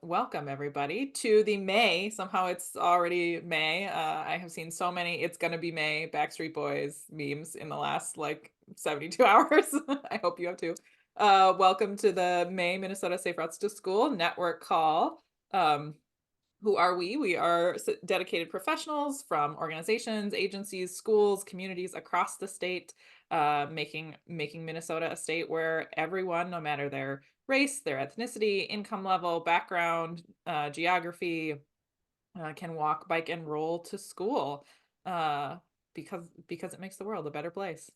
Welcome everybody to the May. Somehow it's already May. I have seen so many "It's gonna be May" Backstreet Boys memes in the last like 72 hours. I hope you have too. Welcome to the May Minnesota Safe Routes to School Network call. Who are we? We are dedicated professionals from organizations, agencies, schools, communities across the state, making Minnesota a state where everyone, no matter their race, their ethnicity, income level, background, geography, can walk, bike, and roll to school, because it makes the world a better place.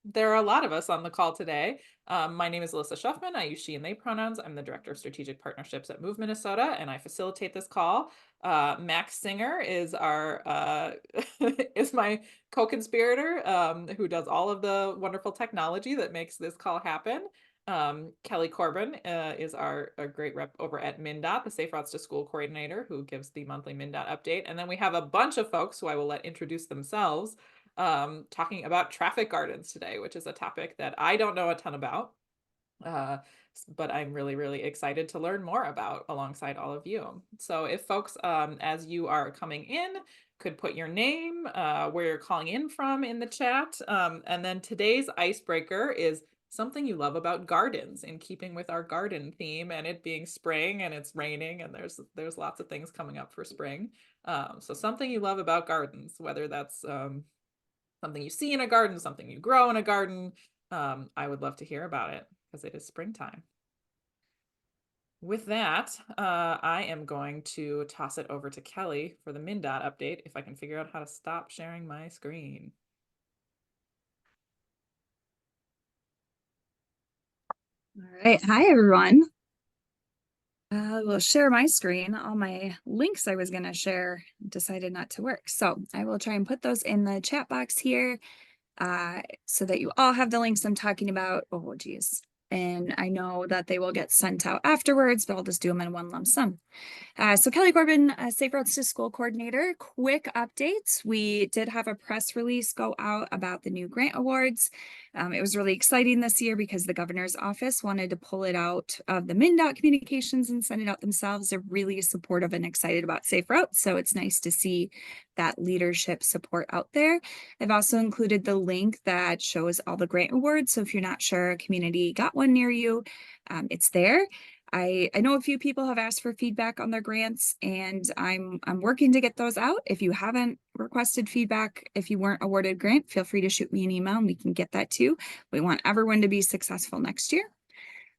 There are a lot of us on the call today. My name is Elissa Schuffman. I use she and they pronouns. I'm the Director of Strategic Partnerships at Move Minnesota, and I facilitate this call. Max Singer is our is my co-conspirator, who does all of the wonderful technology that makes this call happen. Kelly Corbin is our great rep over at MNDOT, the Safe Routes to School coordinator, who gives the monthly MNDOT update. And then we have a bunch of folks who I will let introduce themselves, talking about traffic gardens today, which is a topic that I don't know a ton about, uh, but I'm really, really excited to learn more about alongside all of you. So if folks, as you are coming in, could put your name, where you're calling in from in the chat. And then today's icebreaker is something you love about gardens, in keeping with our garden theme, and it being spring and it's raining and there's lots of things coming up for spring. So something you love about gardens, whether that's something you see in a garden, something you grow in a garden. I would love to hear about it because it is springtime. With that, I am going to toss it over to Kelly for the MnDOT update, if I can figure out how to stop sharing my screen. All right. Hi, everyone. We'll share my screen. All my links I was going to share decided not to work. So I will try and put those in the chat box here so that you all have the links I'm talking about. Oh, geez. And I know that they will get sent out afterwards, but I'll just do them in one lump sum. So Kelly Corbin, Safe Routes to School coordinator. Quick updates. We did have a press release go out about the new grant awards. It was really exciting this year because the governor's office wanted to pull it out of the MnDOT communications and send it out themselves. They're really supportive and excited about safe routes. So it's nice to see that leadership support out there. I've also included the link that shows all the grant awards. So if you're not sure a community got one near you, it's there. I know a few people have asked for feedback on their grants, and I'm working to get those out. If you haven't requested feedback, if you weren't awarded a grant, feel free to shoot me an email and we can get that too. We want everyone to be successful next year.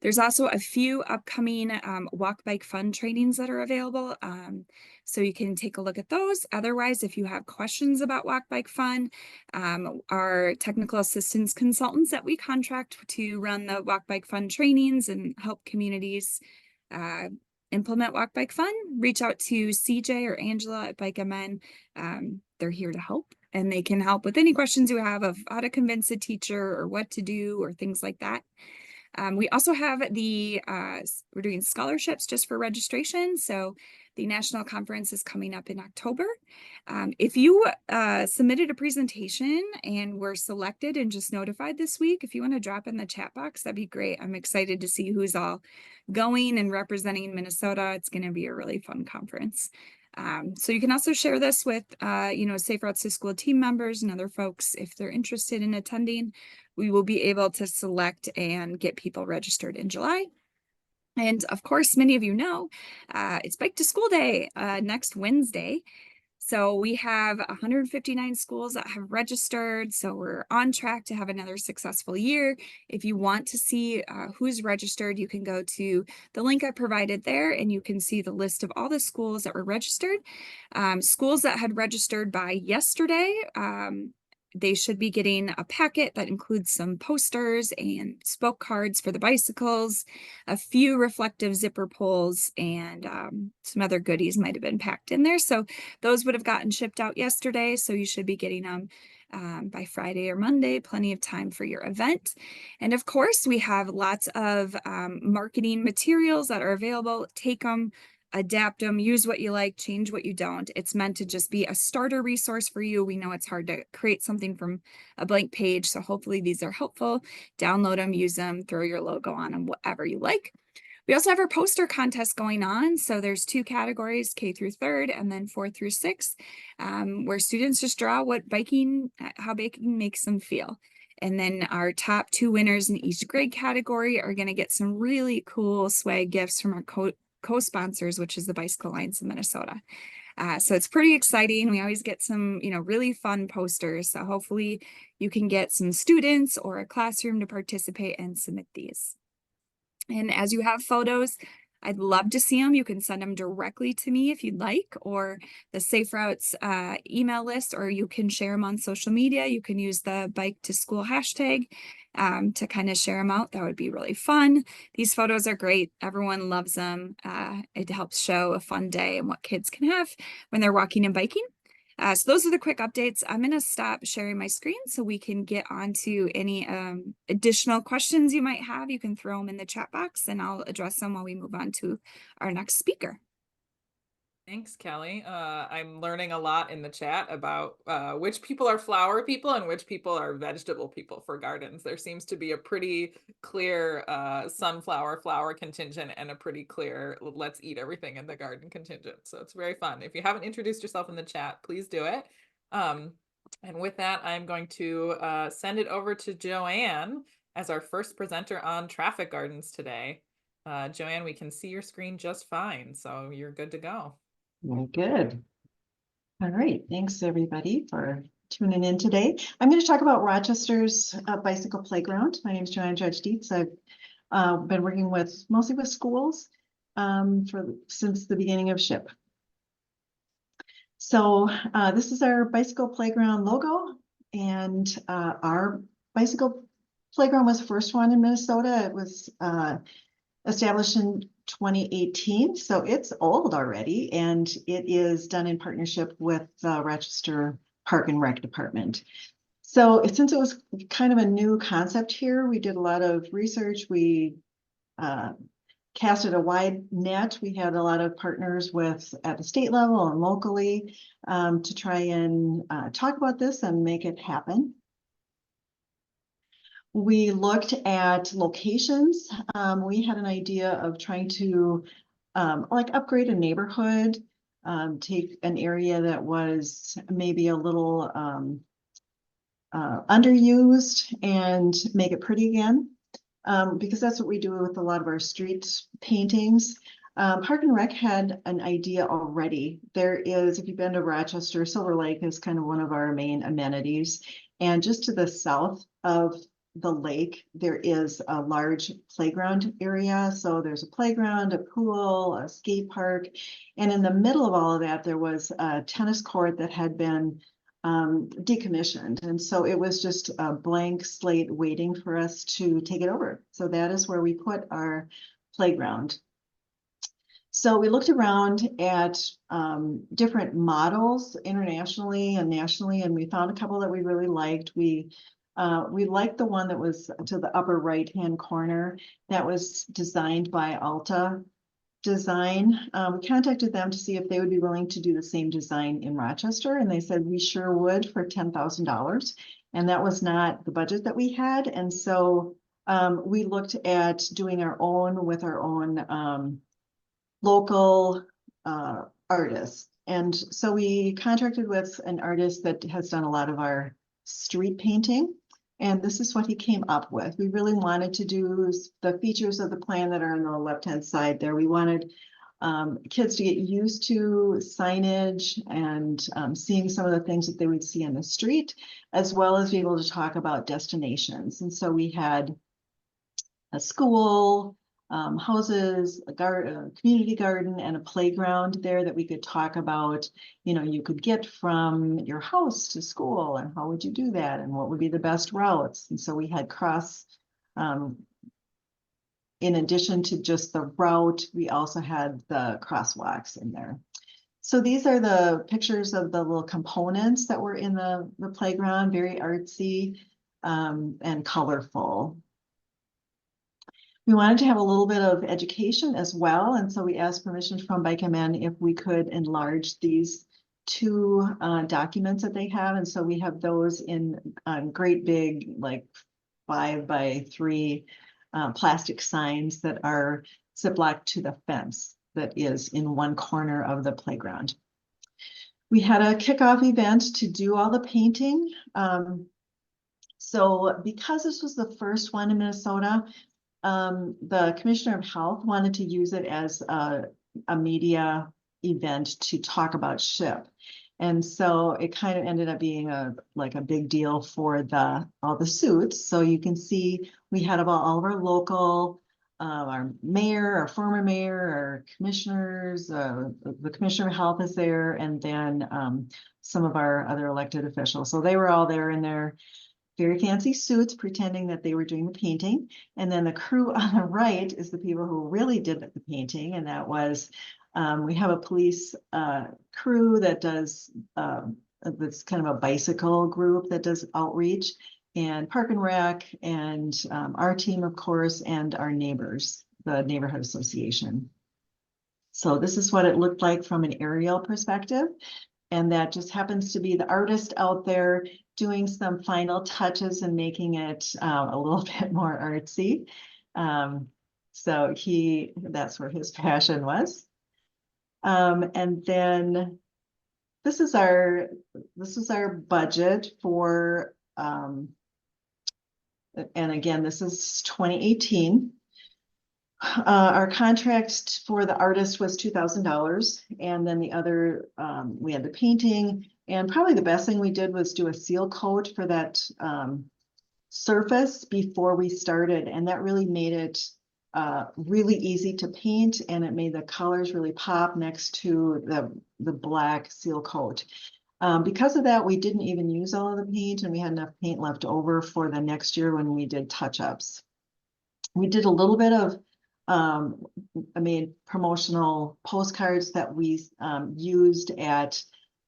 There's also a few upcoming walk bike fun trainings that are available. So you can take a look at those. Otherwise, if you have questions about walk bike fun, our technical assistance consultants that we contract to run the walk bike fun trainings and help communities implement walk bike fun, reach out to CJ or Angela at Bike MN. They're here to help, and they can help with any questions you have of how to convince a teacher or what to do or things like that. We also have we're doing scholarships just for registration. So the national conference is coming up in October. If you submitted a presentation and were selected and just notified this week, if you want to drop in the chat box, that'd be great. I'm excited to see who's all going and representing Minnesota. It's going to be a really fun conference. So you can also share this with, Safe Routes to School team members and other folks if they're interested in attending. We will be able to select and get people registered in July. And of course, many of you know, it's Bike to School Day next Wednesday. So we have 159 schools that have registered. So we're on track to have another successful year. If you want to see who's registered, you can go to the link I provided there and you can see the list of all the schools that were registered. Schools that had registered by yesterday, they should be getting a packet that includes some posters and spoke cards for the bicycles, a few reflective zipper pulls, and some other goodies might have been packed in there. So those would have gotten shipped out yesterday. So you should be getting them by Friday or Monday, plenty of time for your event. And of course, we have lots of marketing materials that are available. Take them, adapt them, use what you like, change what you don't. It's meant to just be a starter resource for you. We know it's hard to create something from a blank page, so hopefully these are helpful. Download them, use them, throw your logo on them, whatever you like. We also have our poster contest going on. So there's 2 categories, K through 3rd and then 4th through 6th, where students just draw how baking makes them feel. And then our top 2 winners in each grade category are going to get some really cool swag gifts from our co-sponsors, which is the Bicycle Alliance of Minnesota. So it's pretty exciting. We always get some, really fun posters. So hopefully you can get some students or a classroom to participate and submit these. And as you have photos, I'd love to see them. You can send them directly to me if you'd like, or the Safe Routes email list, or you can share them on social media. You can use the Bike to School hashtag to kind of share them out. That would be really fun. These photos are great. Everyone loves them. It helps show a fun day and what kids can have when they're walking and biking. So those are the quick updates. I'm going to stop sharing my screen so we can get on to any additional questions you might have. You can throw them in the chat box and I'll address them while we move on to our next speaker. Thanks, Kelly. I'm learning a lot in the chat about which people are flower people and which people are vegetable people for gardens. There seems to be a pretty clear sunflower flower contingent and a pretty clear let's eat everything in the garden contingent. So it's very fun. If you haven't introduced yourself in the chat, please do it. And with that, I'm going to send it over to JoAnne as our first presenter on traffic gardens today. JoAnne, we can see your screen just fine, so you're good to go. Very good. All right. Thanks, everybody, for tuning in today. I'm going to talk about Rochester's bicycle playground. My name is JoAnne Judge-Dietz. I've been working mostly with schools since the beginning of SHIP. So this is our bicycle playground logo, and our bicycle playground was the first one in Minnesota. It was established in 2018, so it's old already, and it is done in partnership with the Rochester Park and Rec Department. So since it was kind of a new concept here, we did a lot of research. We casted a wide net. We had a lot of partners at the state level and locally to try and talk about this and make it happen. We looked at locations. We had an idea of trying to upgrade a neighborhood, take an area that was maybe a little underused and make it pretty again, because that's what we do with a lot of our street paintings. Park and Rec had an idea already. If you've been to Rochester, Silver Lake is kind of one of our main amenities. And just to the south of the lake, there is a large playground area. So there's a playground, a pool, a skate park. And in the middle of all of that, there was a tennis court that had been decommissioned. And so it was just a blank slate waiting for us to take it over. So that is where we put our playground. So we looked around at different models internationally and nationally, and we found a couple that we really liked. We liked the one that was to the upper right-hand corner that was designed by Alta Design. We contacted them to see if they would be willing to do the same design in Rochester, and they said we sure would for $10,000. And that was not the budget that we had. And so we looked at doing our own with our own local artists. And so we contracted with an artist that has done a lot of our street painting. And this is what he came up with. We really wanted to do the features of the plan that are on the left-hand side there. We wanted kids to get used to signage and seeing some of the things that they would see on the street, as well as be able to talk about destinations. And so we had a school, houses, a community garden, and a playground there that we could talk about. You could get from your house to school, and how would you do that, and what would be the best routes. And so we had in addition to just the route, we also had the crosswalks in there. So these are the pictures of the little components that were in the playground, very artsy and colorful. We wanted to have a little bit of education as well, and so we asked permission from Bike MN if we could enlarge these 2 documents that they have. And so we have those in great big, like 5 by 3 plastic signs that are ziplock to the fence that is in one corner of the playground. We had a kickoff event to do all the painting. So because this was the first one in Minnesota, the Commissioner of Health wanted to use it as a media event to talk about SHIP. And so it kind of ended up being like a big deal for all the suits. So you can see we had about all of our local, our mayor, our former mayor, our commissioners, the Commissioner of Health is there, and then some of our other elected officials. So they were all there in their very fancy suits, pretending that they were doing the painting. And then the crew on the right is the people who really did the painting. And that was, we have a police crew that does, that's kind of a bicycle group that does outreach, and Park and Rec, and our team, of course, and our neighbors, the neighborhood association. So this is what it looked like from an aerial perspective. And that just happens to be the artist out there doing some final touches and making it a little bit more artsy. So that's where his passion was. And then this is our budget for, and again, this is 2018. Our contract for the artist was $2,000, and then the other, we had the painting, and probably the best thing we did was do a seal coat for that surface before we started, and that really made it really easy to paint, and it made the colors really pop next to the black seal coat. Because of that, we didn't even use all of the paint, and we had enough paint left over for the next year when we did touch-ups. We did a little bit of I made promotional postcards that we used at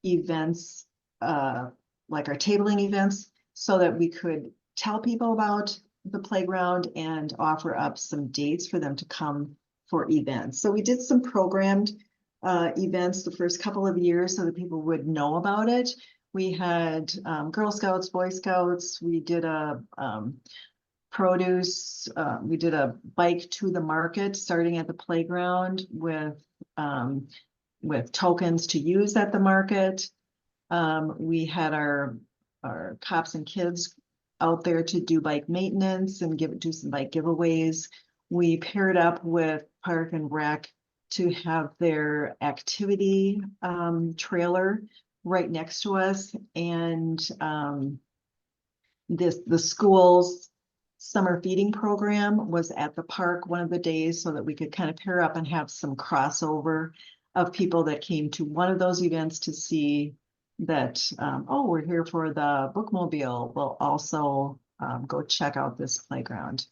events, like our tabling events, so that we could tell people about the playground and offer up some dates for them to come for events. So we did some programmed events the first couple of years so that people would know about it. We had Girl Scouts, Boy Scouts. We did a produce. We did a bike to the market starting at the playground with tokens to use at the market. We had our cops and kids out there to do bike maintenance and do some bike giveaways. We paired up with Park and Rec to have their activity trailer right next to us, and the school's summer feeding program was at the park one of the days, so that we could kind of pair up and have some crossover of people that came to one of those events to see that, oh, we're here for the bookmobile. We'll also go check out this playground.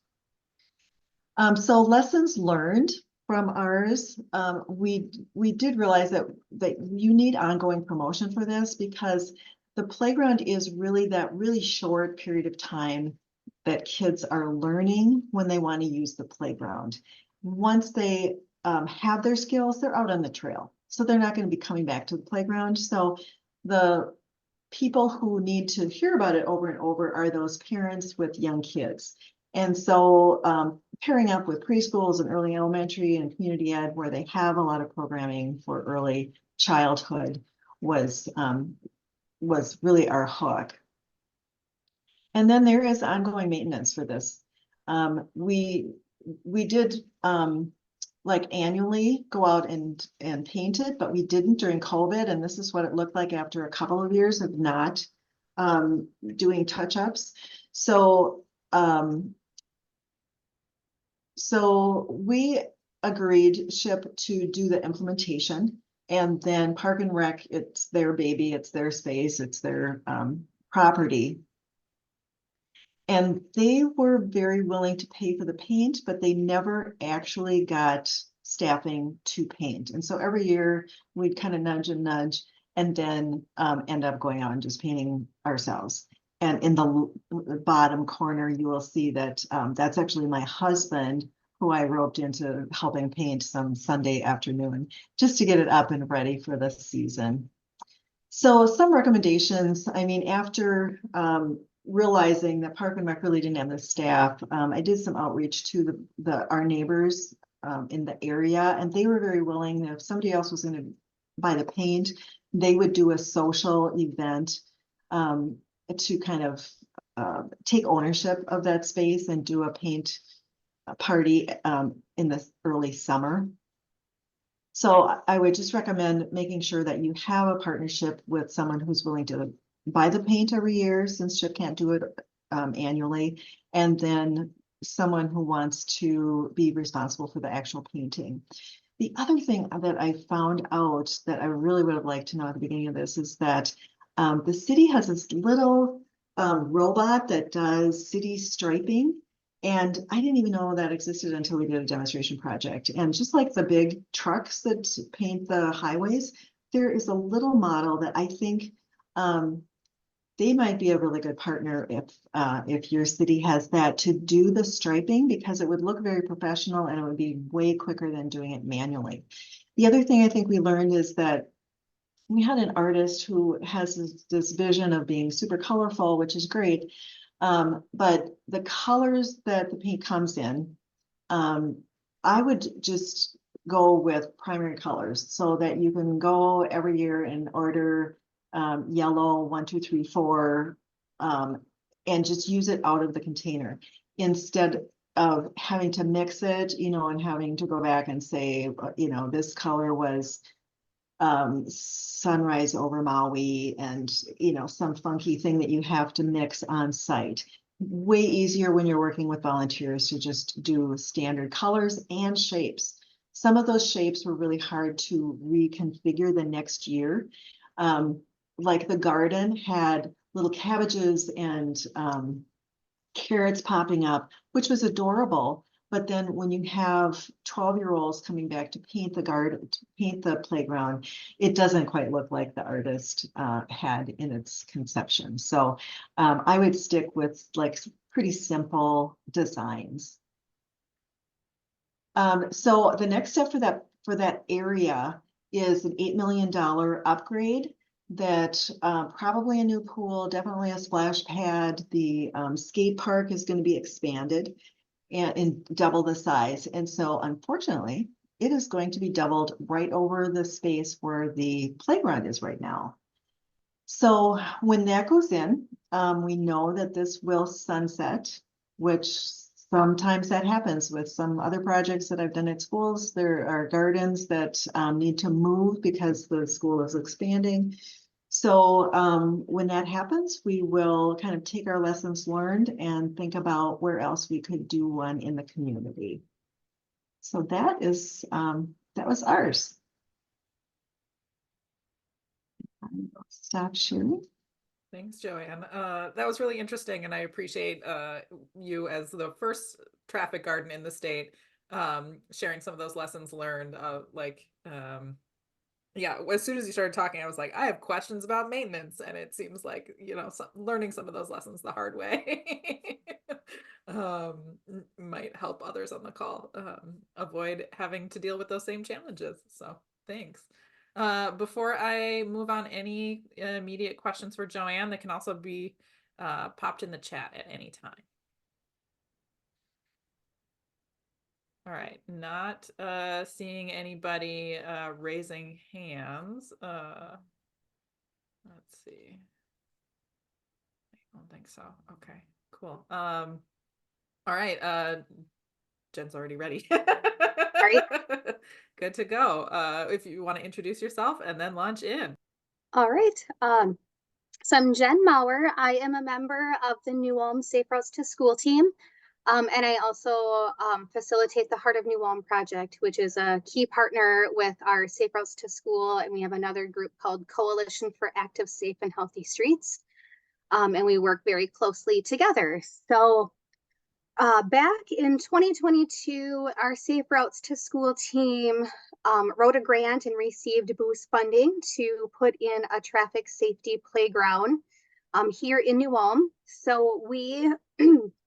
So lessons learned from ours, we did realize that you need ongoing promotion for this, because the playground is really that really short period of time that kids are learning when they want to use the playground. Once they have their skills, they're out on the trail. So they're not going to be coming back to the playground. So the people who need to hear about it over and over are those parents with young kids. And so pairing up with preschools and early elementary and community ed, where they have a lot of programming for early childhood, was really our hook. And then there is ongoing maintenance for this. We did like annually go out and paint it, but we didn't during COVID. And this is what it looked like after a couple of years of not doing touch-ups. So we agreed, SHIP, to do the implementation, and then Park and Rec, it's their baby, it's their space, it's their property. And they were very willing to pay for the paint, but they never actually got staffing to paint. And so every year we'd kind of nudge and nudge, and then end up going out and just painting ourselves. And in the bottom corner, you will see that that's actually my husband, who I roped into helping paint some Sunday afternoon, just to get it up and ready for the season. So some recommendations, I mean, after realizing that Park and Rec really didn't have the staff, I did some outreach to our neighbors in the area, and they were very willing. If somebody else was going to buy the paint, they would do a social event to kind of take ownership of that space and do a paint party in the early summer. So I would just recommend making sure that you have a partnership with someone who's willing to buy the paint every year, since Chip can't do it annually, and then someone who wants to be responsible for the actual painting. The other thing that I found out that I really would have liked to know at the beginning of this is that the city has this little robot that does city striping. And I didn't even know that existed until we did a demonstration project. And just like the big trucks that paint the highways, there is a little model that I think they might be a really good partner if your city has that, to do the striping, because it would look very professional and it would be way quicker than doing it manually. The other thing I think we learned is that we had an artist who has this vision of being super colorful, which is great. But the colors that the paint comes in, I would just go with primary colors, so that you can go every year and order yellow 1, 2, 3, 4, and just use it out of the container instead of having to mix it, and having to go back and say, this color was sunrise over Maui, and some funky thing that you have to mix on site. Way easier when you're working with volunteers to just do standard colors and shapes. Some of those shapes were really hard to reconfigure the next year. Like the garden had little cabbages and carrots popping up, which was adorable. But then when you have 12-year-olds coming back to paint the garden, to paint the playground, it doesn't quite look like the artist had in its conception. So I would stick with like pretty simple designs. So the next step for that area is an $8 million upgrade. That probably a new pool, definitely a splash pad. The skate park is going to be expanded and double the size. And so unfortunately, it is going to be doubled right over the space where the playground is right now. So when that goes in, we know that this will sunset, which sometimes that happens with some other projects that I've done at schools. There are gardens that need to move because the school is expanding. So when that happens, we will kind of take our lessons learned and think about where else we could do one in the community. So that was ours. I'll stop sharing. Thanks, JoAnne. That was really interesting, and I appreciate you as the first traffic garden in the state sharing some of those lessons learned. Yeah, as soon as you started talking, I was like, I have questions about maintenance, and it seems like, learning some of those lessons the hard way might help others on the call avoid having to deal with those same challenges. So thanks. Before I move on, any immediate questions for JoAnne that can also be popped in the chat at any time? All right, not seeing anybody raising hands. Let's see. I don't think so. Okay, cool. All right, Jen's already ready. Right. Good to go. If you want to introduce yourself and then launch in. All right. So I'm Jen Maurer. I am a member of the New Ulm Safe Routes to School team. And I also facilitate the Heart of New Ulm project, which is a key partner with our Safe Routes to School. And we have another group called Coalition for Active, Safe, and Healthy Streets. And we work very closely together. So back in 2022, our Safe Routes to School team wrote a grant and received boost funding to put in a traffic safety playground here in New Ulm. So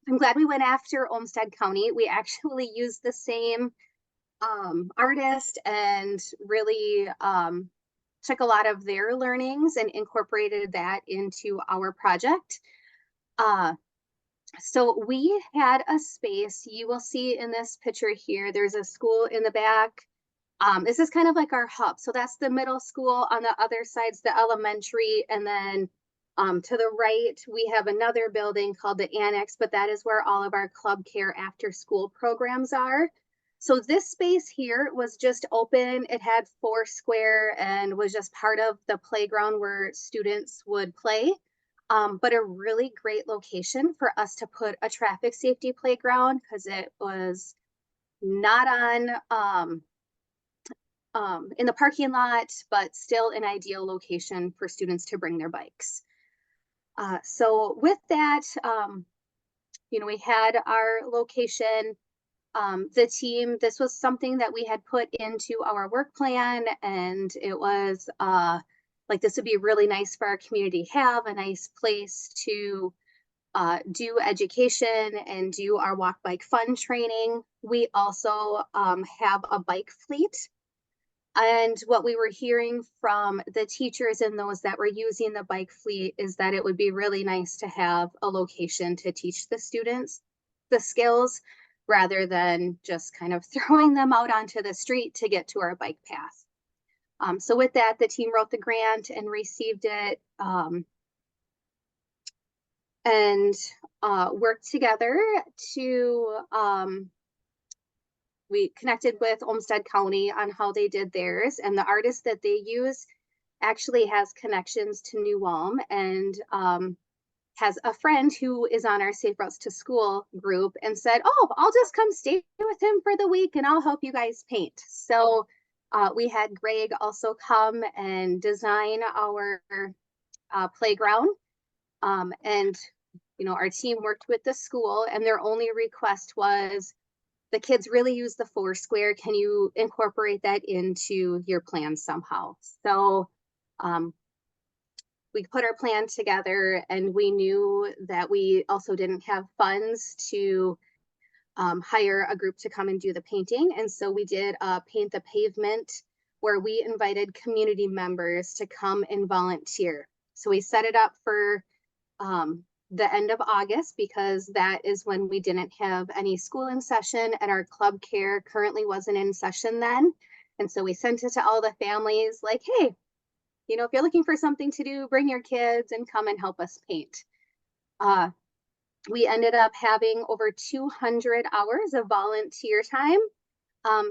I'm glad we went after Olmsted County. We actually used the same artist and really took a lot of their learnings and incorporated that into our project. So we had a space, you will see in this picture here, there's a school in the back. This is kind of like our hub. So that's the middle school. On the other side's the elementary. And then to the right, we have another building called the Annex, but that is where all of our club care after school programs are. So this space here was just open. It had 4 square and was just part of the playground where students would play. But a really great location for us to put a traffic safety playground because it was not on in the parking lot, but still an ideal location for students to bring their bikes. So with that, we had our location, the team, this was something that we had put into our work plan, and it was like, this would be really nice for our community to have a nice place to do education and do our walk bike fun training. We also have a bike fleet. And what we were hearing from the teachers and those that were using the bike fleet is that it would be really nice to have a location to teach the students the skills rather than just kind of throwing them out onto the street to get to our bike path. So with that, the team wrote the grant and received it and worked together to we connected with Olmsted County on how they did theirs, and the artist that they use actually has connections to New Ulm and has a friend who is on our Safe Routes to School group and said, oh, I'll just come stay with him for the week and I'll help you guys paint. So we had Greg also come and design our playground. And, our team worked with the school, and their only request was, the kids really use the 4 square. Can you incorporate that into your plan somehow? So we put our plan together, and we knew that we also didn't have funds to hire a group to come and do the painting. And so we did Paint the Pavement, where we invited community members to come and volunteer. So we set it up for the end of August, because that is when we didn't have any school in session, and our club care currently wasn't in session then. And so we sent it to all the families like, hey, if you're looking for something to do, bring your kids and come and help us paint. We ended up having over 200 hours of volunteer time.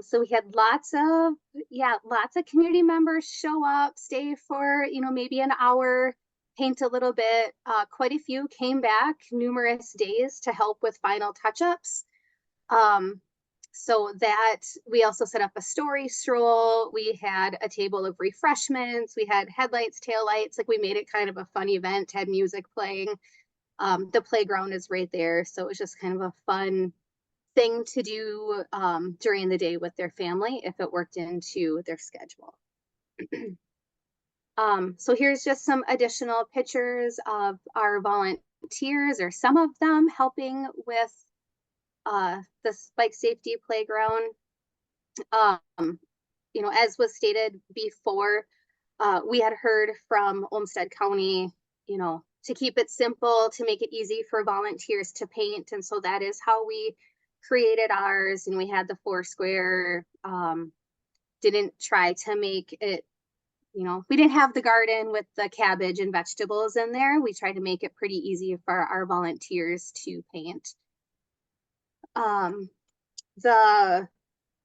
So we had lots of community members show up, stay for, maybe an hour, paint a little bit. Quite a few came back numerous days to help with final touch-ups. So that we also set up a story stroll. We had a table of refreshments. We had headlights, taillights. Like, we made it kind of a fun event, had music playing. The playground is right there. So it was just kind of a fun thing to do during the day with their family if it worked into their schedule. So here's just some additional pictures of our volunteers, or some of them, helping with the bike safety playground. As was stated before, we had heard from Olmsted County, to keep it simple, to make it easy for volunteers to paint. And so that is how we created ours. And we had the 4 square, didn't try to make it, we didn't have the garden with the cabbage and vegetables in there. We tried to make it pretty easy for our volunteers to paint. The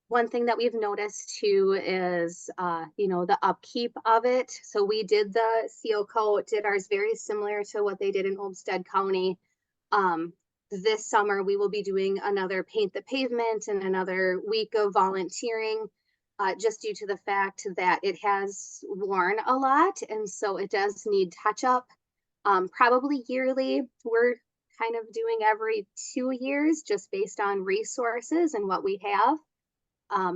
one thing that we've noticed too is, the upkeep of it. So we did the seal coat, did ours very similar to what they did in Olmsted County. This summer, we will be doing another Paint the Pavement and another week of volunteering, just due to the fact that it has worn a lot. And so it does need touch up, probably yearly. We're kind of doing every 2 years, just based on resources and what we have.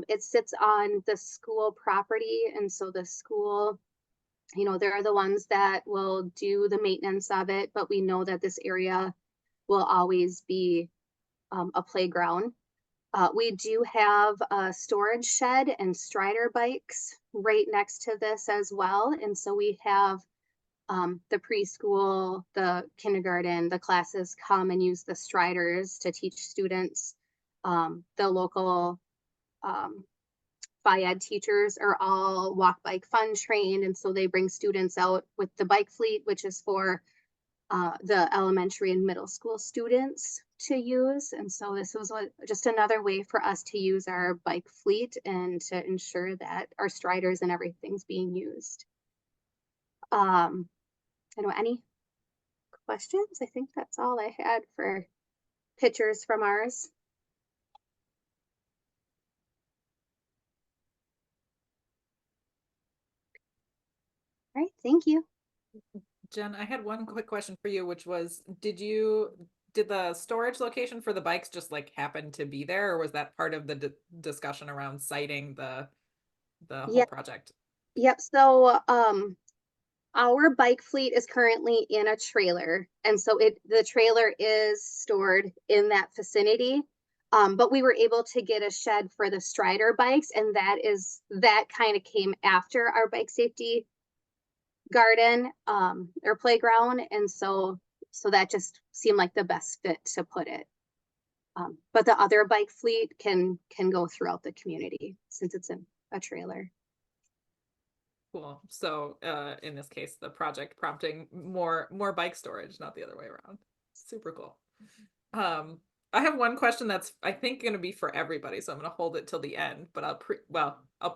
It sits on the school property. And so the school, they're the ones that will do the maintenance of it, but we know that this area will always be a playground. We do have a storage shed and Strider bikes right next to this as well. And so we have The preschool, the kindergarten, the classes come and use the striders to teach students. The local Phi Ed teachers are all walk, bike, fun trained, and so they bring students out with the bike fleet, which is for the elementary and middle school students to use. And so this was just another way for us to use our bike fleet and to ensure that our striders and everything's being used. I don't know, any questions? I think that's all I had for pictures from ours. All right, thank you. Jen, I had one quick question for you, which was, did the storage location for the bikes just like happen to be there, or was that part of the discussion around citing the whole project? Yep. So our bike fleet is currently in a trailer, and so the trailer is stored in that vicinity. But we were able to get a shed for the Strider bikes, and that kind of came after our bike safety garden or playground, and so that just seemed like the best fit to put it. But the other bike fleet can go throughout the community since it's in a trailer. Cool. So in this case, the project prompting more bike storage, not the other way around. Super cool. I have one question that's, I think, going to be for everybody, so I'm going to hold it till the end, but I'll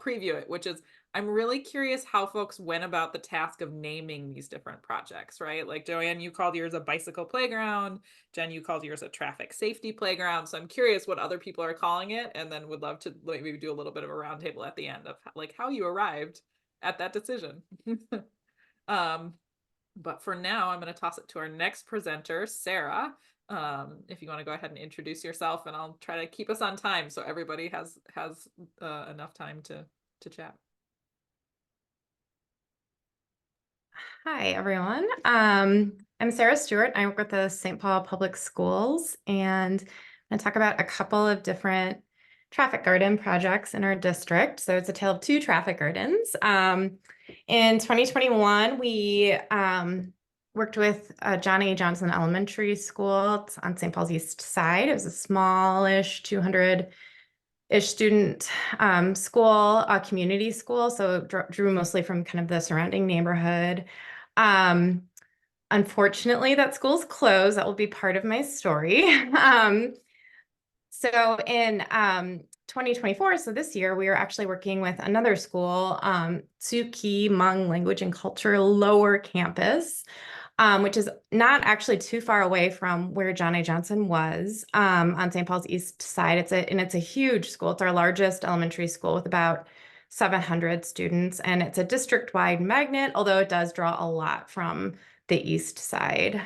preview it, which is, I'm really curious how folks went about the task of naming these different projects, right? Like JoAnne, you called yours a bicycle playground. Jen, you called yours a traffic safety playground. So I'm curious what other people are calling it, and then would love to maybe do a little bit of a roundtable at the end of like how you arrived at that decision. But for now, I'm going to toss it to our next presenter, Sarah. If you want to go ahead and introduce yourself, and I'll try to keep us on time so everybody has enough time to chat. Hi, everyone. I'm Sarah Stewart. I work with the St. Paul Public Schools, and I'm going to talk about a couple of different traffic garden projects in our district. So it's a tale of two traffic gardens. In 2021, we worked with John A. Johnson Elementary School on St. Paul's East Side. It was a smallish 200-ish student school, a community school. So drew mostly from kind of the surrounding neighborhood. Unfortunately, that school's closed. That will be part of my story. So in 2024, so this year, we are actually working with another school, Tsuki Hmong Language and Culture Lower Campus, which is not actually too far away from where John A. Johnson was on St. Paul's East Side. It's a huge school. It's our largest elementary school with about 700 students, and it's a district-wide magnet, although it does draw a lot from the East Side,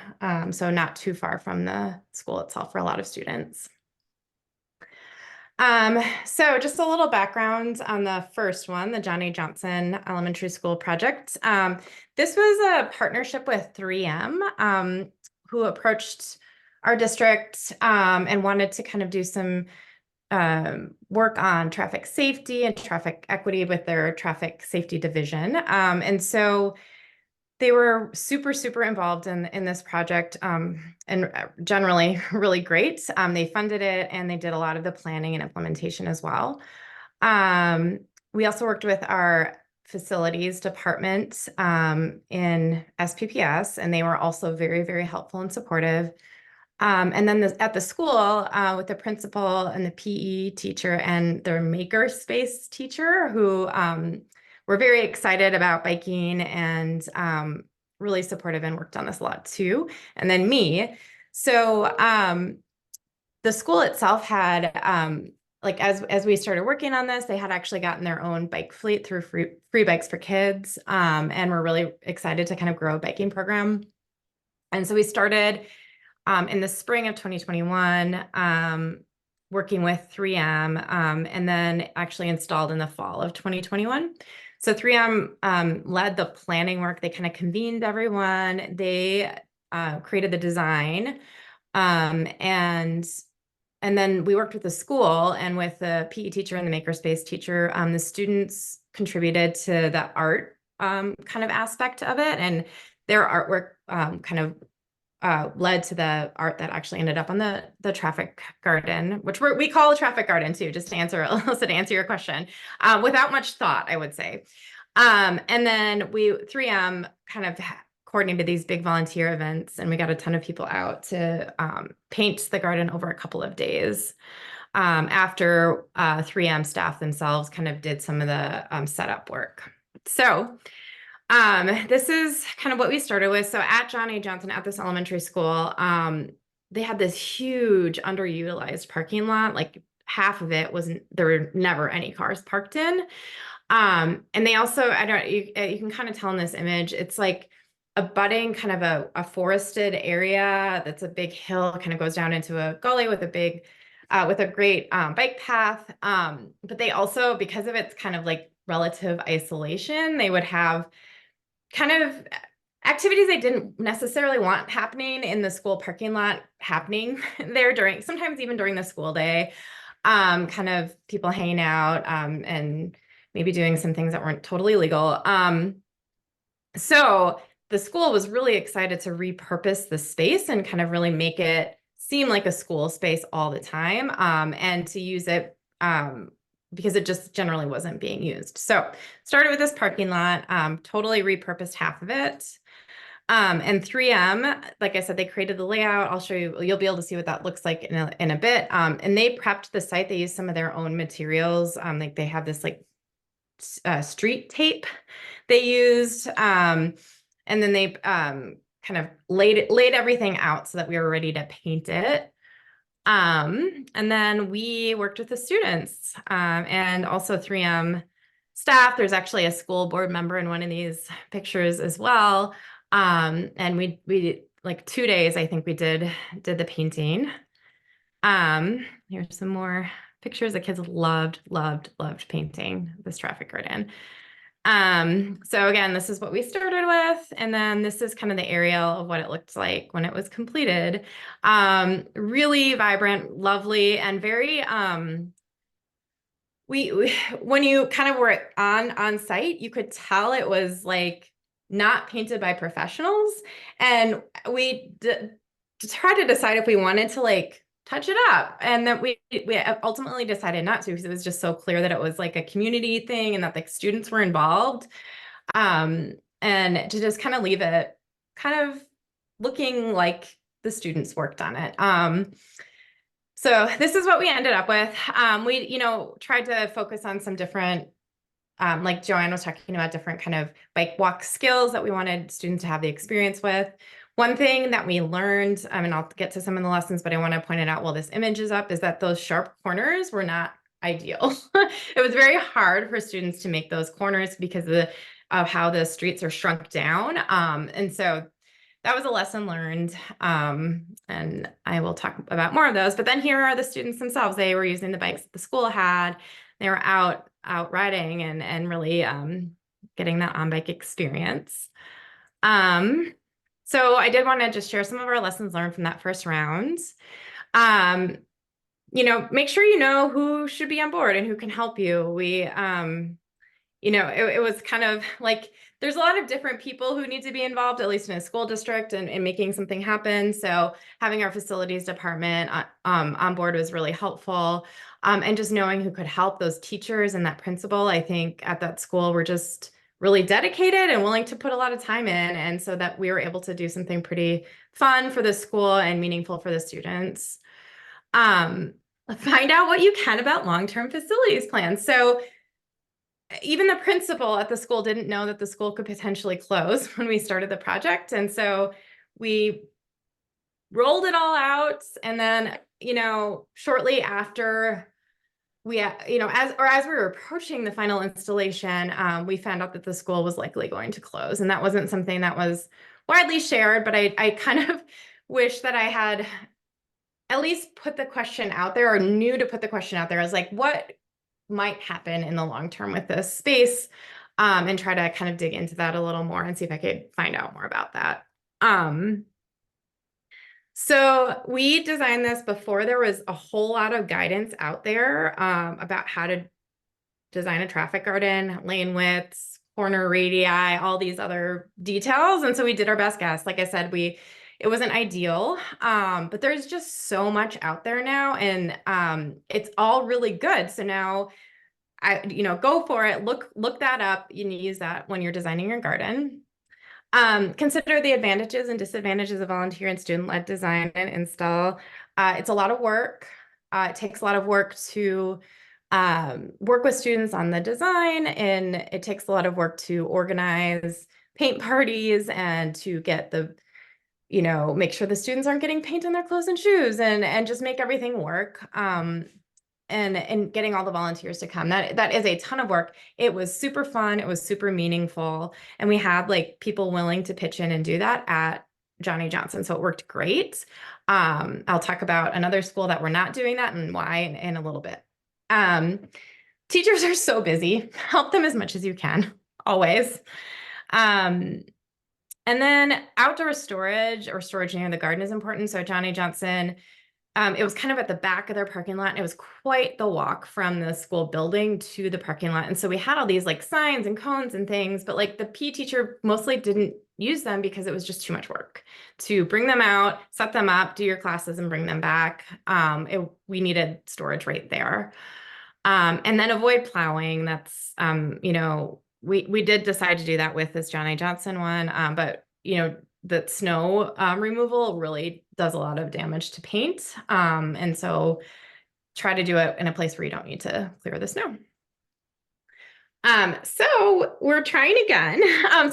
so not too far from the school itself for a lot of students. So just a little background on the first one, the John A. Johnson Elementary School project. This was a partnership with 3M, who approached our district and wanted to kind of do some work on traffic safety and traffic equity with their traffic safety division. And so they were super, super involved in this project and generally really great. They funded it and they did a lot of the planning and implementation as well. We also worked with our facilities department in SPPS, and they were also very, very helpful and supportive. And then at the school with the principal and the PE teacher and their makerspace teacher who we're very excited about biking and really supportive and worked on this a lot too. And then me. So the school itself had, like as we started working on this, they had actually gotten their own bike fleet through free bikes for kids. And we're really excited to kind of grow a biking program. And so we started in the spring of 2021, working with 3M, and then actually installed in the fall of 2021. So 3M led the planning work. They kind of convened everyone. They created the design, and then we worked with the school and with the PE teacher and the makerspace teacher. The students contributed to the art kind of aspect of it, and their artwork kind of led to the art that actually ended up on the traffic garden, which we call a traffic garden too, just to answer, Elissa, to answer your question, without much thought, I would say. And then 3M kind of coordinated these big volunteer events, and we got a ton of people out to paint the garden over a couple of days after 3M staff themselves kind of did some of the setup work. So this is kind of what we started with. So at John A. Johnson, at this elementary school, they had this huge underutilized parking lot. Like half of it there were never any cars parked in. And they also, you can kind of tell in this image, it's like abutting kind of a forested area that's a big hill, kind of goes down into a gully with a great bike path. But they also, because of its kind of like relative isolation, they would have kind of activities they didn't necessarily want happening in the school parking lot happening there sometimes even during the school day, kind of people hanging out and maybe doing some things that weren't totally legal. So the school was really excited to repurpose the space and kind of really make it seem like a school space all the time, and to use it because it just generally wasn't being used. So started with this parking lot, totally repurposed half of it. And 3M, like I said, they created the layout. I'll show you, you'll be able to see what that looks like in a bit. And they prepped the site. They used some of their own materials. Like they have this like street tape they used. And then they kind of laid everything out so that we were ready to paint it. And then we worked with the students and also 3M staff. There's actually a school board member in one of these pictures as well. And we like 2 days, I think we did the painting. Here's some more pictures. The kids loved painting this traffic garden. So again, this is what we started with. And then this is kind of the aerial of what it looked like when it was completed. Really vibrant, lovely, and very, when you kind of were on site, you could tell it was like not painted by professionals. And we tried to decide if we wanted to like touch it up, and then we ultimately decided not to, because it was just so clear that it was like a community thing and that the students were involved, and to just kind of leave it kind of looking like the students worked on it. So this is what we ended up with. We tried to focus on some different, like JoAnne was talking about, different kind of bike walk skills that we wanted students to have the experience with. One thing that we learned, and I'll get to some of the lessons, but I want to point it out while this image is up, is that those sharp corners were not ideal. It was very hard for students to make those corners because of how the streets are shrunk down. And so that was a lesson learned. And I will talk about more of those. But then here are the students themselves. They were using the bikes that the school had. They were out riding and really getting that on-bike experience. So I did want to just share some of our lessons learned from that first round. Make sure you know who should be on board and who can help you. We, it was kind of like, there's a lot of different people who need to be involved, at least in a school district, and making something happen. So having our facilities department on board was really helpful. And just knowing who could help, those teachers and that principal, I think at that school were just really dedicated and willing to put a lot of time in. And so that we were able to do something pretty fun for the school and meaningful for the students. Find out what you can about long-term facilities plans. So even the principal at the school didn't know that the school could potentially close when we started the project. And so we rolled it all out. And then, shortly after as we were approaching the final installation, we found out that the school was likely going to close. And that wasn't something that was widely shared, but I kind of wish that I had at least put the question out there, or knew to put the question out there. I was like, what might happen in the long term with this space, and try to kind of dig into that a little more and see if I could find out more about that. So we designed this before there was a whole lot of guidance out there about how to design a traffic garden, lane widths, corner radii, all these other details. And so we did our best guess. Like I said, it wasn't ideal, but there's just so much out there now, and it's all really good. So now go for it. Look that up. You need to use that when you're designing your garden. Consider the advantages and disadvantages of volunteer and student-led design and install. It's a lot of work. It takes a lot of work to work with students on the design, and it takes a lot of work to organize paint parties and to get make sure the students aren't getting paint on their clothes and shoes, and just make everything work. And getting all the volunteers to come. That is a ton of work. It was super fun. It was super meaningful. And we had like people willing to pitch in and do that at Johnny Johnson. So it worked great. I'll talk about another school that we're not doing that and why in a little bit. Teachers are so busy. Help them as much as you can, always. And then outdoor storage or storage near the garden is important. So Johnny Johnson, it was kind of at the back of their parking lot, and it was quite the walk from the school building to the parking lot. And so we had all these like signs and cones and things, but like the PE teacher mostly didn't use them because it was just too much work to bring them out, set them up, do your classes and bring them back. We needed storage right there. And then avoid plowing. That's, we did decide to do that with this Johnny Johnson one, but the snow removal really does a lot of damage to paint. And so try to do it in a place where you don't need to clear the snow. So we're trying again.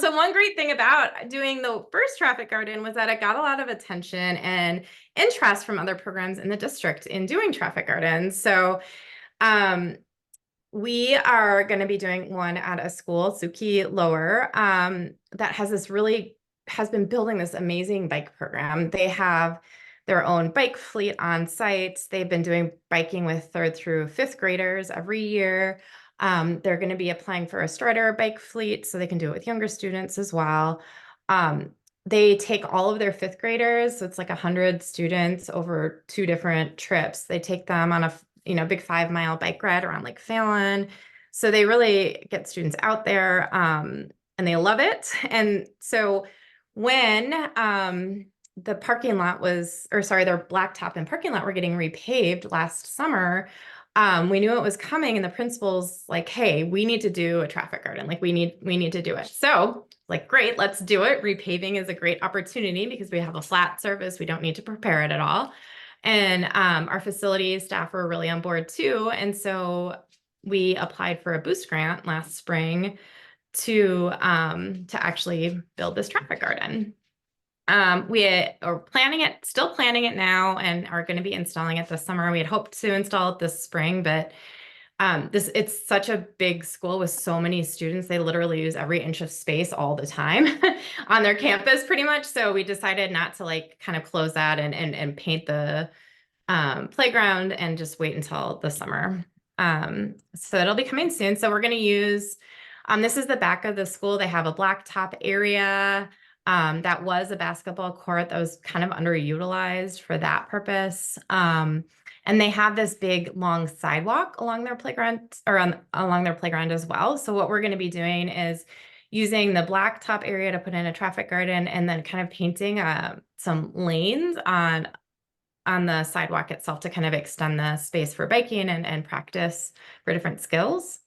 So one great thing about doing the first traffic garden was that it got a lot of attention and interest from other programs in the district in doing traffic gardens. So we are going to be doing one at a school, Suki Lower, that has been building this amazing bike program. They have their own bike fleet on site. They've been doing biking with 3rd through 5th graders every year. They're going to be applying for a Strider bike fleet so they can do it with younger students as well. They take all of their 5th graders, so it's like 100 students over 2 different trips. They take them on a big 5-mile bike ride around Lake Fallon. So they really get students out there, and they love it. And so when the parking lot their blacktop and parking lot were getting repaved last summer, we knew it was coming, and the principal's like, hey, we need to do a traffic garden. Like we need to do it. So like, great, let's do it. Repaving is a great opportunity because we have a flat surface. We don't need to prepare it at all. And our facilities staff were really on board too. And so we applied for a boost grant last spring to actually build this traffic garden. We are still planning it now, and are going to be installing it this summer. We had hoped to install it this spring, but it's such a big school with so many students. They literally use every inch of space all the time on their campus pretty much. So we decided not to like kind of close that and paint the playground and just wait until the summer. So it'll be coming soon. So we're going to use, this is the back of the school. They have a blacktop area. That was a basketball court that was kind of underutilized for that purpose. And they have this big long sidewalk along their playground along their playground as well. So what we're going to be doing is using the blacktop area to put in a traffic garden, and then kind of painting some lanes on the sidewalk itself to kind of extend the space for biking and practice for different skills.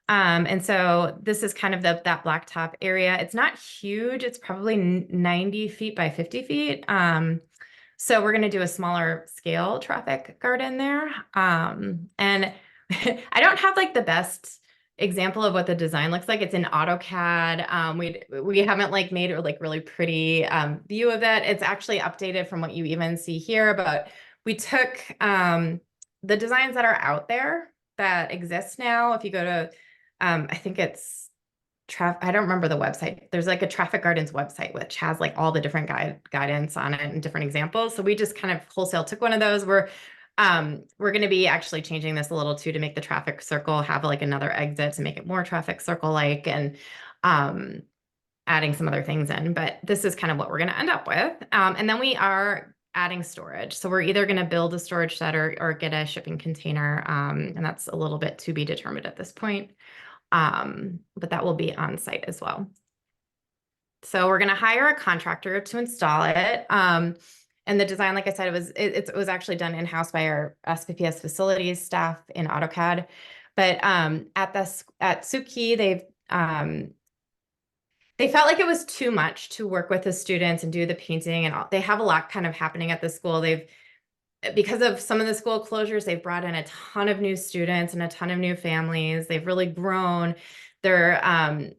And so this is kind of that blacktop area. It's not huge. It's probably 90 feet by 50 feet. So we're going to do a smaller scale traffic garden there. And I don't have like the best example of what the design looks like. It's in AutoCAD. We haven't like made a like really pretty view of it. It's actually updated from what you even see here, but we took the designs that are out there that exist now. If you go to I think it's I don't remember the website. There's like a traffic gardens website, which has like all the different guidance on it and different examples. So we just kind of wholesale took one of those. We're going to be actually changing this a little too, to make the traffic circle have like another exit to make it more traffic circle-like, and adding some other things in. But this is kind of what we're going to end up with. And then we are adding storage. So we're either going to build a storage shed or get a shipping container. And that's a little bit to be determined at this point. but that will be on site as well. So we're going to hire a contractor to install it. And the design, like I said, it was actually done in-house by our SPPS facilities staff in AutoCAD. But at Suki, they felt like it was too much to work with the students and do the painting, and they have a lot kind of happening at the school. Because of some of the school closures, they've brought in a ton of new students and a ton of new families. They've really grown. They're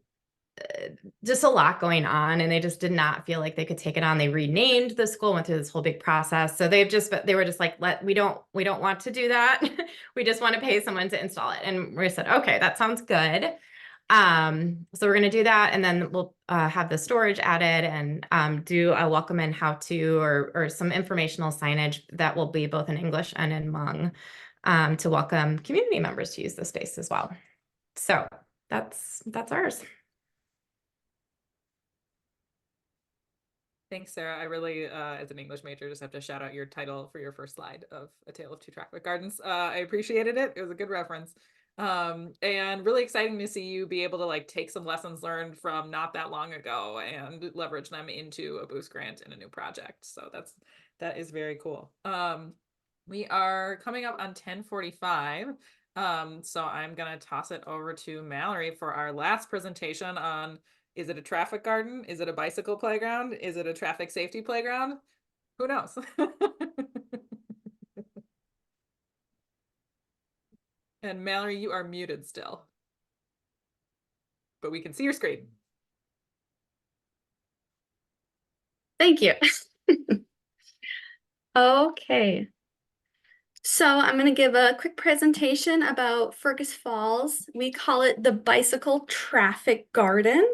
just a lot going on, and they just did not feel like they could take it on. They renamed the school, went through this whole big process. So they were just like, we don't want to do that. We just want to pay someone to install it. And we said, okay, that sounds good. So we're going to do that. And then we'll have the storage added and do a welcome in how to, or some informational signage that will be both in English and in Hmong to welcome community members to use the space as well. So that's ours. Thanks, Sarah. I really, as an English major, just have to shout out your title for your first slide of A Tale of Two Traffic Gardens. I appreciated it. It was a good reference. And really exciting to see you be able to like take some lessons learned from not that long ago and leverage them into a boost grant in a new project. So that is very cool. We are coming up on 10:45. So I'm gonna toss it over to Mallory for our last presentation on, is it a traffic garden? Is it a bicycle playground? Is it a traffic safety playground? Who knows? And Mallory, you are muted still, but we can see your screen. Thank you. Okay. So I'm going to give a quick presentation about Fergus Falls. We call it the Bicycle Traffic Garden.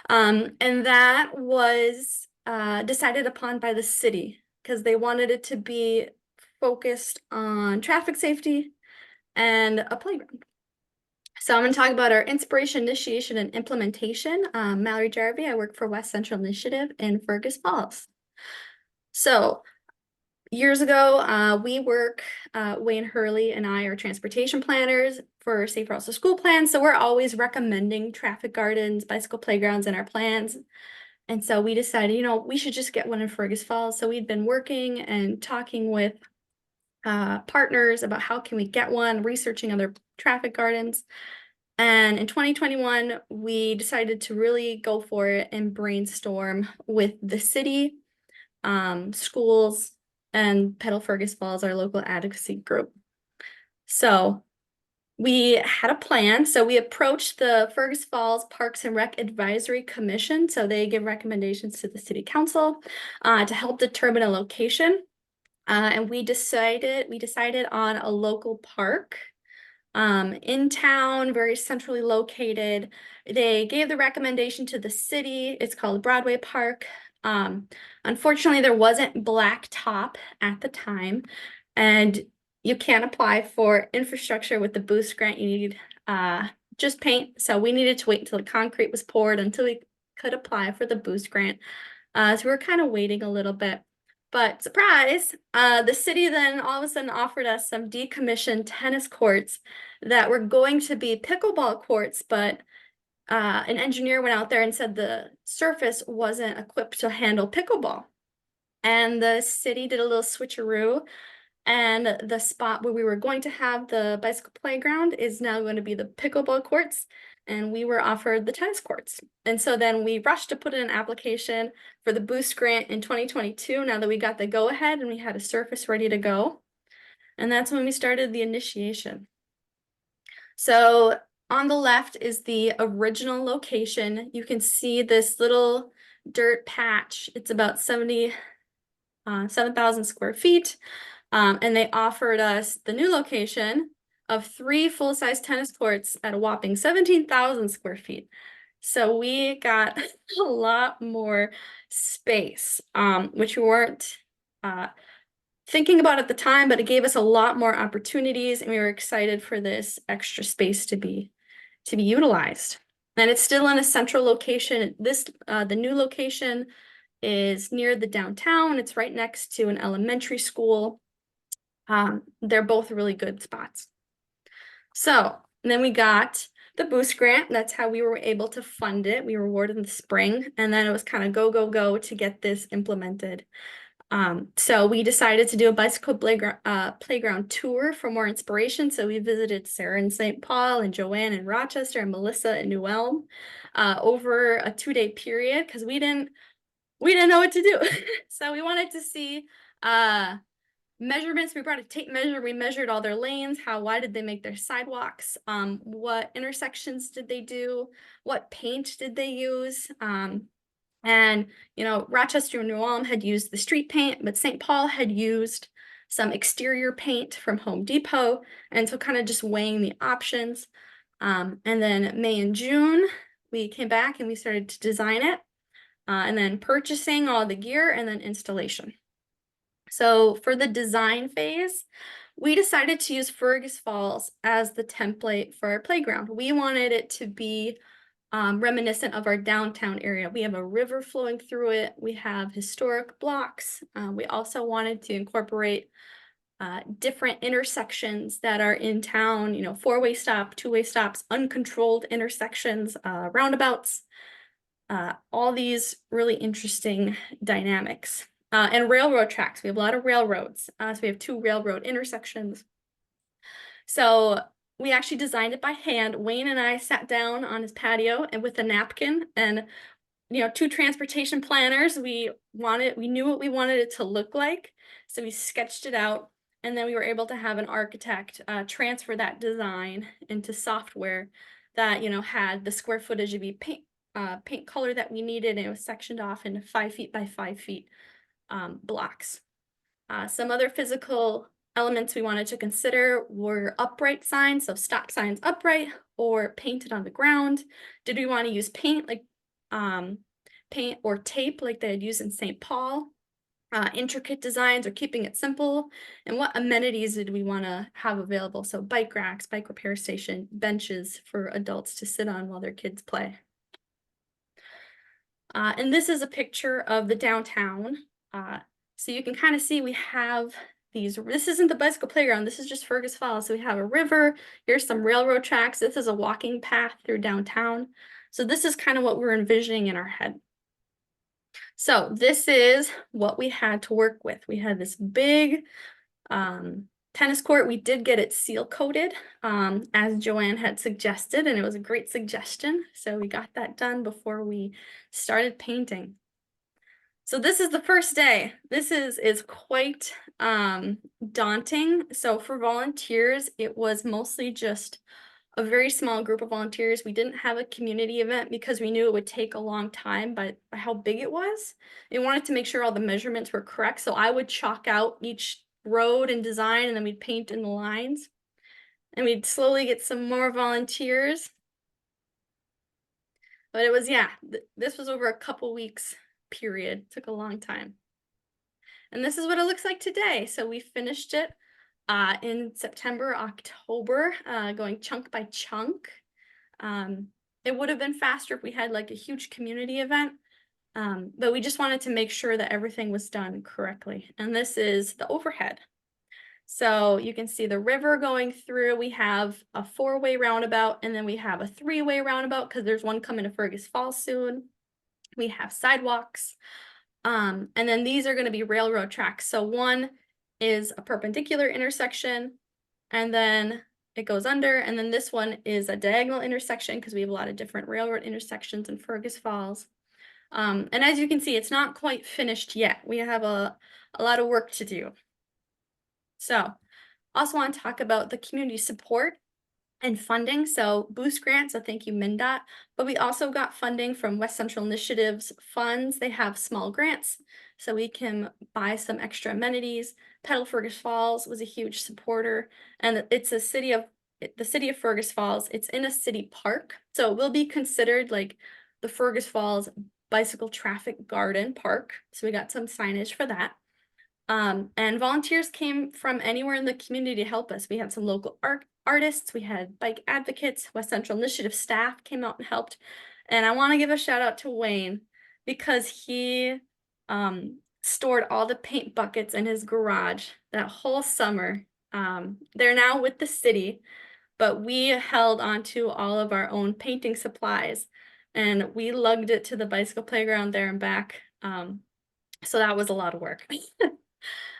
And that was decided upon by the city because they wanted it to be focused on traffic safety and a playground. So I'm going to talk about our inspiration, initiation, and implementation. Mallory, Jarvi, I work for West Central Initiative in Fergus Falls. So years ago, Wayne Hurley and I are transportation planners for Safe Routes to School plans. So we're always recommending traffic gardens, bicycle playgrounds in our plans. And so we decided, we should just get one in Fergus Falls. So we'd been working and talking with partners about how can we get one, researching other traffic gardens. And in 2021, we decided to really go for it and brainstorm with the city, schools, and Pedal Fergus Falls, our local advocacy group. So we had a plan. So we approached the Fergus Falls Parks and Rec Advisory Commission. So they give recommendations to the city council to help determine a location. And we decided on a local park in town, very centrally located. They gave the recommendation to the city. It's called Broadway Park. Unfortunately, there wasn't blacktop at the time, and you can't apply for infrastructure with the boost grant. You need just paint. So we needed to wait until the concrete was poured until we could apply for the boost grant. So we were kind of waiting a little bit. But surprise, the city then all of a sudden offered us some decommissioned tennis courts that were going to be pickleball courts, but an engineer went out there and said the surface wasn't equipped to handle pickleball. And the city did a little switcheroo, and the spot where we were going to have the bicycle playground is now going to be the pickleball courts, and we were offered the tennis courts. And so then we rushed to put in an application for the boost grant in 2022, now that we got the go-ahead and we had a surface ready to go. And that's when we started the initiation. So on the left is the original location. You can see this little dirt patch. It's about 7,000 square feet. And they offered us the new location of 3 full-size tennis courts at a whopping 17,000 square feet. So we got a lot more space, which we weren't thinking about at the time, but it gave us a lot more opportunities, and we were excited for this extra space to be utilized. And it's still in a central location. The new location is near the downtown. It's right next to an elementary school. They're both really good spots. So then we got the Boost grant. That's how we were able to fund it. We were awarded in the spring, and then it was kind of go, go, go to get this implemented. So we decided to do a bicycle playground tour for more inspiration. So we visited Sarah in St. Paul and JoAnne in Rochester and Melissa in New Ulm over a 2-day period because we didn't know what to do. So we wanted to see measurements. We brought a tape measure. We measured all their lanes. How wide did they make their sidewalks? What intersections did they do? What paint did they use? And, you know, Rochester and New Ulm had used the street paint, but St. Paul had used some exterior paint from Home Depot. And so kind of just weighing the options. And then May and June, we came back and we started to design it. And then purchasing all the gear and then installation. So for the design phase, we decided to use Fergus Falls as the template for our playground. We wanted it to be reminiscent of our downtown area. We have a river flowing through it. We have historic blocks. We also wanted to incorporate different intersections that are in town, you know, 4-way stop, 2-way stops, uncontrolled intersections, roundabouts, all these really interesting dynamics. And railroad tracks. We have a lot of railroads. So we have 2 railroad intersections. So we actually designed it by hand. Wayne and I sat down on his patio and with a napkin and, you know, 2 transportation planners. We knew what we wanted it to look like. So we sketched it out, and then we were able to have an architect transfer that design into software that, you know, had the square footage of the paint color that we needed, and it was sectioned off into 5 feet by 5 feet blocks. Some other physical elements we wanted to consider were upright signs, so stop signs upright or painted on the ground. Did we want to use paint like paint or tape like they had used in St. Paul? Intricate designs or keeping it simple? And what amenities did we want to have available? So bike racks, bike repair station, benches for adults to sit on while their kids play. And this is a picture of the downtown. So you can kind of see we have this isn't the bicycle playground, this is just Fergus Falls. So we have a river, here's some railroad tracks, this is a walking path through downtown. So this is kind of what we're envisioning in our head. So this is what we had to work with. We had this big tennis court. We did get it seal coated as JoAnne had suggested, and it was a great suggestion. So we got that done before we started painting. So this is the first day. This is quite daunting. So for volunteers, it was mostly just a very small group of volunteers. We didn't have a community event because we knew it would take a long time by how big it was. We wanted to make sure all the measurements were correct. So I would chalk out each road and design, and then we'd paint in the lines. And we'd slowly get some more volunteers. But it was, yeah, this was over a couple weeks period. Took a long time. And this is what it looks like today. So we finished it in September, October, going chunk by chunk. It would have been faster if we had like a huge community event, but we just wanted to make sure that everything was done correctly. And this is the overhead. So you can see the river going through. We have a 4-way roundabout, and then we have a 3-way roundabout because there's one coming to Fergus Falls soon. We have sidewalks, and then these are going to be railroad tracks. So one is a perpendicular intersection, and then it goes under, and then this one is a diagonal intersection because we have a lot of different railroad intersections in Fergus Falls. And as you can see, it's not quite finished yet. We have a lot of work to do. So also want to talk about the community support and funding. So Boost grants, so thank you MNDOT, but we also got funding from West Central Initiatives funds. They have small grants, so we can buy some extra amenities. Pedal Fergus Falls was a huge supporter, and it's the city of Fergus Falls. It's in a city park, so it will be considered like the Fergus Falls Bicycle Traffic Garden Park. So we got some signage for that. And volunteers came from anywhere in the community to help us. We had some local artists, we had bike advocates, West Central Initiative staff came out and helped. And I want to give a shout out to Wayne because he stored all the paint buckets in his garage that whole summer. They're now with the city, but we held onto all of our own painting supplies and we lugged it to the bicycle playground there and back. So that was a lot of work.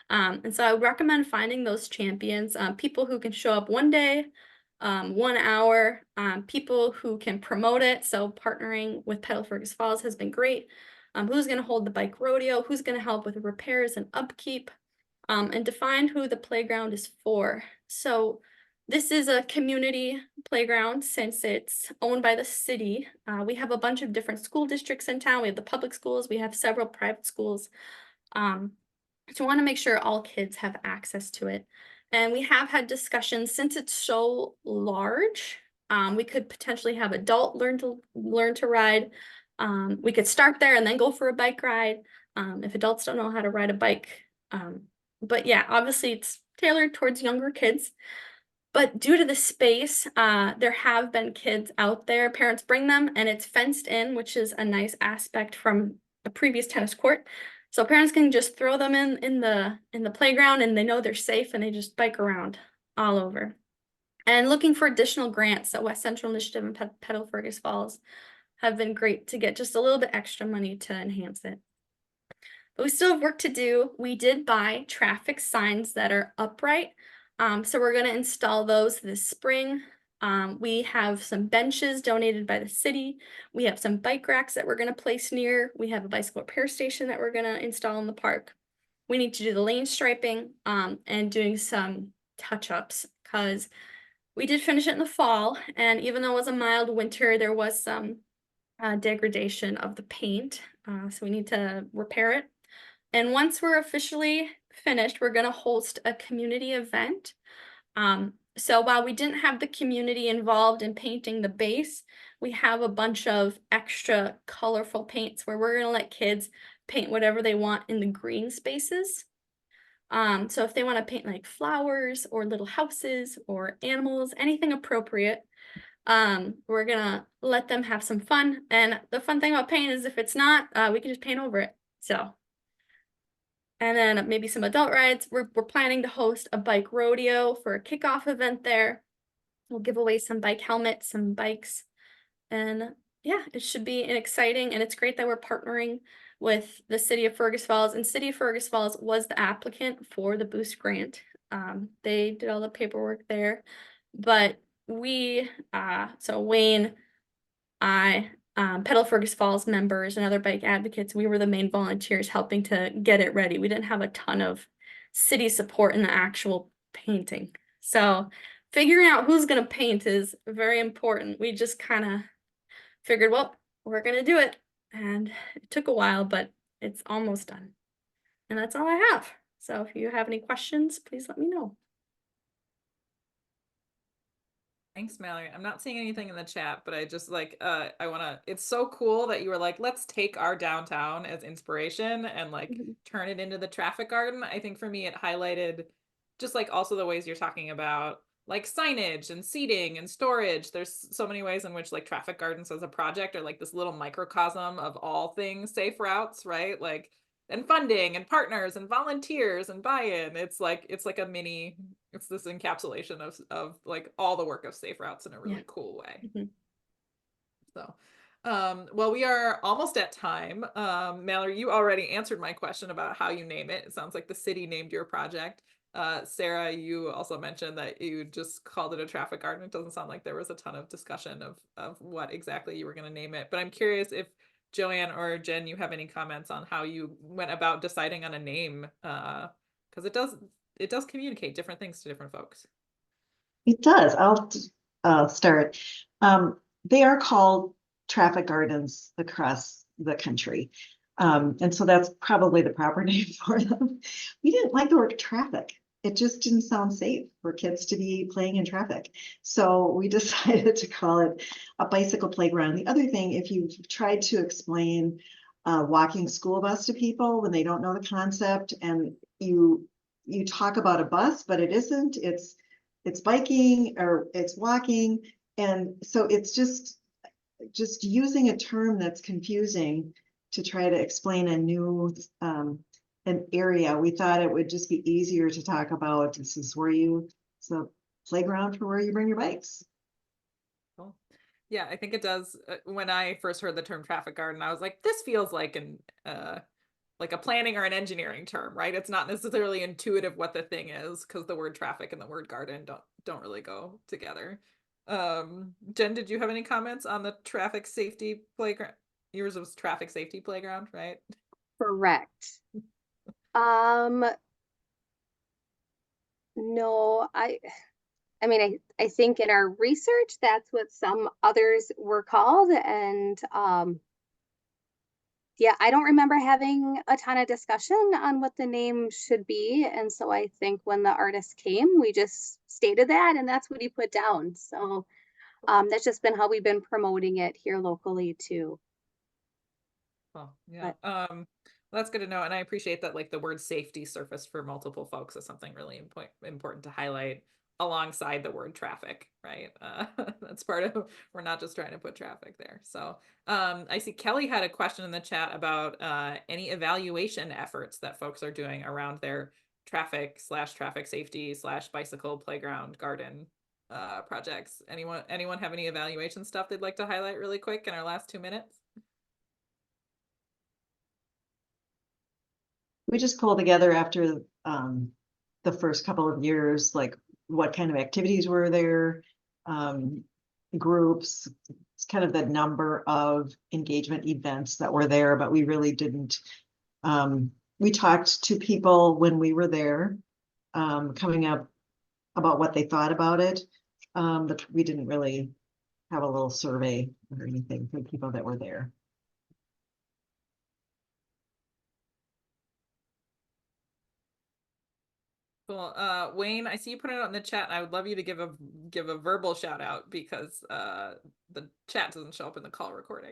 And so I would recommend finding those champions, people who can show up one day, 1 hour, people who can promote it. So partnering with Pedal Fergus Falls has been great. Who's going to hold the bike rodeo, who's going to help with repairs and upkeep, and define who the playground is for. So this is a community playground since it's owned by the city. We have a bunch of different school districts in town. We have the public schools, we have several private schools. So we want to make sure all kids have access to it. And we have had discussions, since it's so large, we could potentially have adult learn to ride. We could start there and then go for a bike ride if adults don't know how to ride a bike. But yeah, obviously it's tailored towards younger kids. But due to the space, there have been kids out there, parents bring them, and it's fenced in, which is a nice aspect from a previous tennis court. So parents can just throw them in the playground and they know they're safe and they just bike around all over. And looking for additional grants at West Central Initiative and Pedal Fergus Falls have been great to get just a little bit extra money to enhance it. But we still have work to do. We did buy traffic signs that are upright. So we're going to install those this spring. We have some benches donated by the city. We have some bike racks that we're going to place near. We have a bicycle repair station that we're going to install in the park. We need to do the lane striping and doing some touch-ups because we did finish it in the fall. And even though it was a mild winter, there was some degradation of the paint. So we need to repair it. And once we're officially finished, we're going to host a community event. So while we didn't have the community involved in painting the base, we have a bunch of extra colorful paints where we're going to let kids paint whatever they want in the green spaces. So if they want to paint like flowers or little houses or animals, anything appropriate, we're going to let them have some fun. And the fun thing about paint is if it's not, we can just paint over it. So. And then maybe some adult rides. We're planning to host a bike rodeo for a kickoff event there. We'll give away some bike helmets, some bikes. And yeah, it should be an exciting, and it's great that we're partnering with the City of Fergus Falls. And City of Fergus Falls was the applicant for the Boost Grant. They did all the paperwork there. But we, so Wayne, Pedal Fergus Falls members and other bike advocates, we were the main volunteers helping to get it ready. We didn't have a ton of city support in the actual painting. So figuring out who's going to paint is very important. We just kind of figured, well, we're going to do it. And it took a while, but it's almost done. And that's all I have. So if you have any questions, please let me know. Thanks, Mallory. I'm not seeing anything in the chat, but I just it's so cool that you were like, let's take our downtown as inspiration and like turn it into the traffic garden. I think for me, it highlighted just like also the ways you're talking about like signage and seating and storage. There's so many ways in which like traffic gardens as a project are like this little microcosm of all things safe routes, right? Like, and funding and partners and volunteers and buy-in. It's like a mini, it's this encapsulation of like all the work of safe routes in a really cool way. So, well, we are almost at time. Mallory, you already answered my question about how you name it. It sounds like the city named your project. Sarah, you also mentioned that you just called it a traffic garden. It doesn't sound like there was a ton of discussion of what exactly you were going to name it, but I'm curious if JoAnne or Jen, you have any comments on how you went about deciding on a name? Because it does communicate different things to different folks. It does. I'll start. They are called traffic gardens across the country. And so that's probably the proper name for them. We didn't like the word traffic. It just didn't sound safe for kids to be playing in traffic. So we decided to call it a bicycle playground. The other thing, if you've tried to explain walking school bus to people when they don't know the concept, and you talk about a bus, but it isn't, it's biking or it's walking. And so it's just using a term that's confusing to try to explain a new an area. We thought it would just be easier to talk about this is where you, so playground for where you bring your bikes. Cool. Yeah, I think it does. When I first heard the term traffic garden, I was like, this feels like like a planning or an engineering term, right? It's not necessarily intuitive what the thing is, because the word traffic and the word garden don't really go together. Jen, did you have any comments on the traffic safety playground? Yours was traffic safety playground, right? Correct. No, I mean, I think in our research, that's what some others were called. And yeah, I don't remember having a ton of discussion on what the name should be. And so I think when the artist came, we just stated that, and that's what he put down. So that's just been how we've been promoting it here locally too. Well, yeah. That's good to know. And I appreciate that, like, the word safety surfaced for multiple folks is something really important to highlight alongside the word traffic, right? That's part of, we're not just trying to put traffic there. So I see Kelly had a question in the chat about any evaluation efforts that folks are doing around their traffic safety / bicycle playground garden projects. Anyone have any evaluation stuff they'd like to highlight really quick in our last 2 minutes? We just pull together after the first couple of years, like what kind of activities were there, groups. It's kind of the number of engagement events that were there, but we really didn't. We talked to people when we were there, coming up about what they thought about it, but we didn't really have a little survey or anything for people that were there. Cool. Wayne, I see you put it out in the chat, and I would love you to give a verbal shout out, because the chat doesn't show up in the call recording.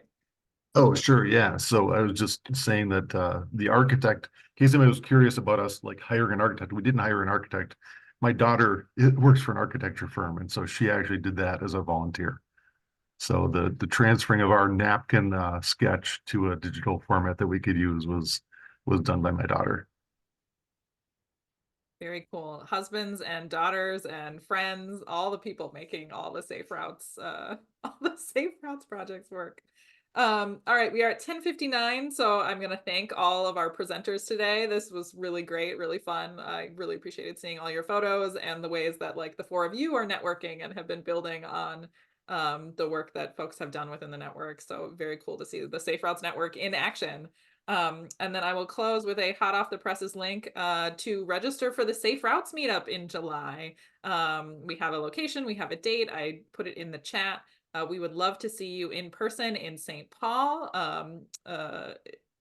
Oh, sure. Yeah. So I was just saying that the architect, in case anybody was curious about us like hiring an architect, we didn't hire an architect. My daughter works for an architecture firm, and so she actually did that as a volunteer. So the transferring of our napkin sketch to a digital format that we could use was done by my daughter. Very cool. Husbands and daughters and friends, all the people making all the safe routes, all the safe routes projects work. All right, we are at 10:59, so I'm gonna thank all of our presenters today. This was really great, really fun. I really appreciated seeing all your photos and the ways that, like, the 4 of you are networking and have been building on the work that folks have done within the network. So very cool to see the Safe Routes Network in action. And then I will close with a hot off the presses link to register for the Safe Routes meetup in July. We have a location, we have a date. I put it in the chat. We would love to see you in person in St. Paul, July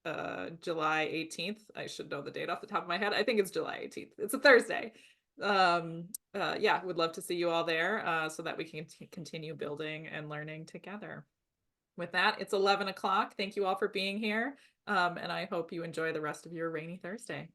18th. I should know the date off the top of my head. I think it's July 18th. It's a Thursday. Yeah, would love to see you all there so that we can continue building and learning together. With that, it's 11 o'clock. Thank you all for being here. And I hope you enjoy the rest of your rainy Thursday.